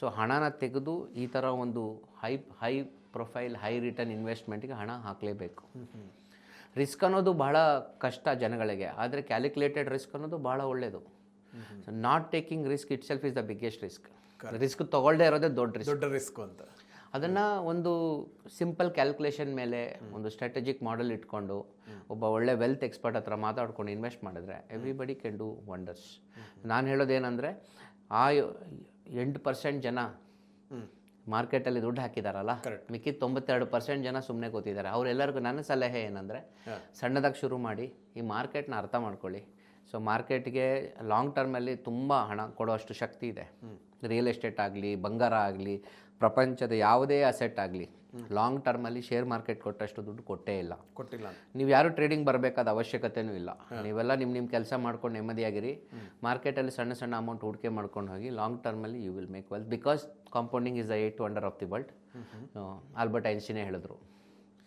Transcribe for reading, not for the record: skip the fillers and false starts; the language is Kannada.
ಸೊ ಹಣನ ತೆಗೆದು ಈ ಥರ ಒಂದು ಹೈ ಪ್ರೊಫೈಲ್ ಹೈ ರಿಟರ್ನ್ ಇನ್ವೆಸ್ಟ್ಮೆಂಟ್ಗೆ ಹಣ ಹಾಕಲೇಬೇಕು. ರಿಸ್ಕ್ ಅನ್ನೋದು ಬಹಳ ಕಷ್ಟ ಜನಗಳಿಗೆ, ಆದರೆ ಕ್ಯಾಲ್ಕುಲೇಟೆಡ್ ರಿಸ್ಕ್ ಅನ್ನೋದು ಭಾಳ ಒಳ್ಳೆಯದು. Not taking risk itself is the biggest risk ತೊಗೊಳ್ಳದೇ ಇರೋದೇ ದೊಡ್ಡ ರಿಸ್ಕ್ ಅಂತ. ಅದನ್ನು ಒಂದು ಸಿಂಪಲ್ ಕ್ಯಾಲ್ಕುಲೇಷನ್ ಮೇಲೆ ಒಂದು ಸ್ಟ್ರಾಟಜಿಕ್ ಮಾಡೆಲ್ ಇಟ್ಕೊಂಡು ಒಬ್ಬ ಒಳ್ಳೆ ವೆಲ್ತ್ ಎಕ್ಸ್ಪರ್ಟ್ ಹತ್ರ ಮಾತಾಡ್ಕೊಂಡು ಇನ್ವೆಸ್ಟ್ ಮಾಡಿದ್ರೆ ಎವ್ರಿಬಡಿ ಕ್ಯಾನ್ ಡೂ ವಂಡರ್ಸ್. ನಾನು ಹೇಳೋದೇನೆಂದರೆ ಆ 8% ಜನ ಮಾರ್ಕೆಟಲ್ಲಿ ದುಡ್ಡು ಹಾಕಿದಾರಲ್ಲ, ಮಿಕ್ಕಿದ 92% ಜನ ಸುಮ್ಮನೆ ಕೂತಿದ್ದಾರೆ. ಅವರೆಲ್ಲರಿಗೂ ನನ್ನ ಸಲಹೆ ಏನಂದರೆ ಸಣ್ಣದಾಗಿ ಶುರು ಮಾಡಿ ಈ ಮಾರ್ಕೆಟ್ನ ಅರ್ಥ ಮಾಡ್ಕೊಳ್ಳಿ. ಸೊ ಮಾರ್ಕೆಟ್ಗೆ ಲಾಂಗ್ ಟರ್ಮಲ್ಲಿ ತುಂಬ ಹಣ ಕೊಡೋಷ್ಟು ಶಕ್ತಿ ಇದೆ. ರಿಯಲ್ ಎಸ್ಟೇಟ್ ಆಗಲಿ, ಬಂಗಾರ ಆಗಲಿ, ಪ್ರಪಂಚದ ಯಾವುದೇ ಅಸೆಟ್ ಆಗಲಿ ಲಾಂಗ್ ಟರ್ಮಲ್ಲಿ ಶೇರ್ ಮಾರ್ಕೆಟ್ ಕೊಟ್ಟಷ್ಟು ದುಡ್ಡು ಕೊಟ್ಟಿಲ್ಲ. ನೀವು ಯಾರು ಟ್ರೇಡಿಂಗ್ ಬರಬೇಕಾದ ಅವಶ್ಯಕತೆಯೂ ಇಲ್ಲ. ನೀವೆಲ್ಲ ನಿಮ್ಮ ಕೆಲಸ ಮಾಡ್ಕೊಂಡು ನೆಮ್ಮದಿಯಾಗಿರಿ. ಮಾರ್ಕೆಟಲ್ಲಿ ಸಣ್ಣ ಅಮೌಂಟ್ ಹೂಡಿಕೆ ಮಾಡ್ಕೊಂಡು ಹೋಗಿ ಲಾಂಗ್ ಟರ್ಮಲ್ಲಿ you will make wealth, because compounding is the 8th wonder of the world. Albert ಐನ್ಸ್ಟೀನೇ ಹೇಳಿದ್ರು.